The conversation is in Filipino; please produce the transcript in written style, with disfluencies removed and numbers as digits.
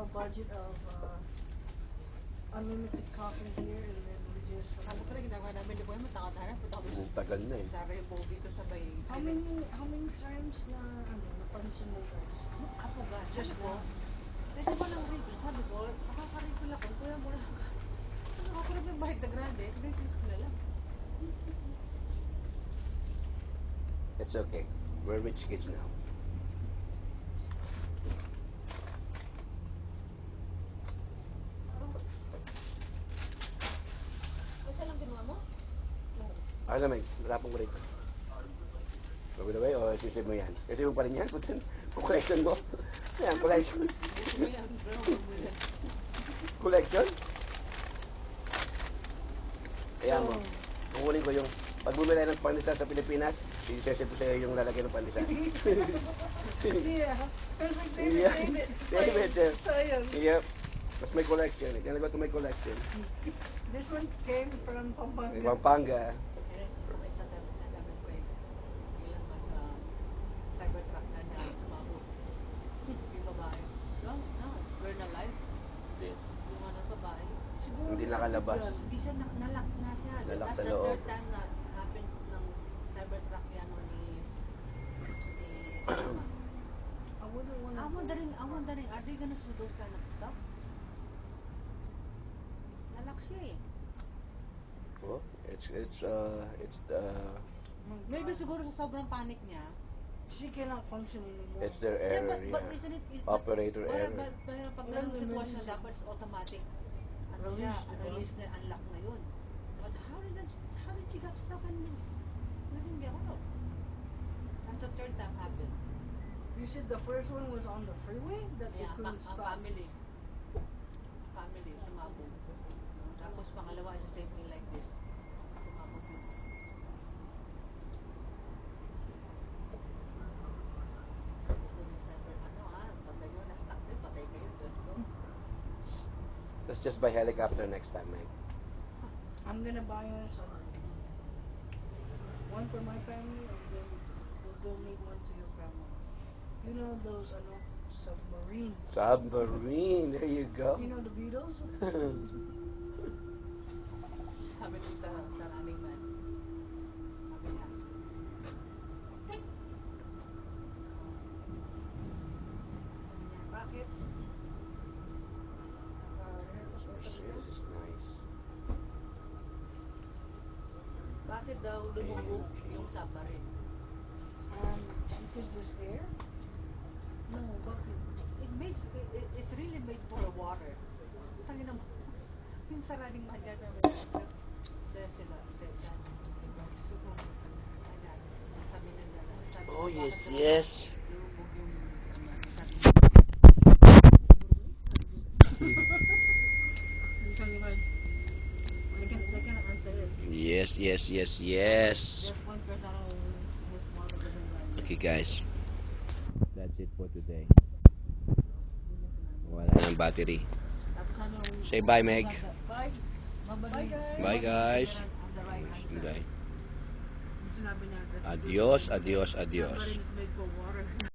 a budget of unlimited coffee here, and then we just. Ano pala ginagawa namin, di ba yung matakot-hanap? Tagal na eh. Sa Rebogey ko sabay. How many times na napansin mo guys? Ako ba? Just Sabi ko, now. pwede ba lang refill? Sabi ko, makaka-refill ako. Kuya mo lang. Ano ako rin yung bahig na grande? Refill ko na lang. It's okay. We're rich kids now. Isa lang kinuha mo? Ano naman, rapong ko rito. Bago na ba yun? O sisip mo yan? Kasi mo pa rin yan? Collection mo? Ayan, collection. Collection? Ayan mo. Kukunin ko yung pag bumili ng pandesal sa Pilipinas, i-sesip ko sa'yo yung lalagyan ng pandesal. Yeah. Save Yeah. it. Save it, sir. Sayang. Yep. Mas may collection. Can I go to my collection? This one came from Pampanga. Pampanga. Sabi ko eh, ilan ba sa Cybertruck na niya sumabot? Yung babae. No, burn alive. Hindi. Yung ano babae. Siguro Hindi sa nakalabas. dyan. Hindi siya nalak na siya. Nalak That's sa the loob. third time na happened ng Cybertruck yan o ni I wouldn't want I'm wondering, are they gonna sue those kind of stuff? Nalak siya eh. Oh, it's Maybe siguro sa sobrang panic niya. She cannot function anymore. it's their error, But yeah. isn't it? Operator error. Pero pag ganung sitwasyon, dapat automatic. Ano siya, release na, unlock na yun. But how did she got stuck and didn't get out? And the third time happened. You said the first one was on the freeway that they Yeah, couldn't stop. family, sumabog. Tapos pangalawa is the same thing like this. Sumabog yun. Let's just buy helicopter next time, Mike. I'm gonna buy us one for my family, and then we'll donate one to your family. You know those submarine. Submarine, there you go. You know the Beatles? Sabi nung sa running man. Sabi niya. Bakit? This is nice. Bakit daw lumubog yung submarine? Because there's air? No, bakit? It's really made for water. Tangin naman. Yung sa running man yan namin. Sila, Oh, yes. Lumubog yung submarine. They can answer it. Yes. There's one person who's smaller than right. Okay, guys. That's it for today. Wala ng battery. Say bye, Meg. Bye. Bye, guys. Bye, guys. Bye. Adios. Submarine is made for water.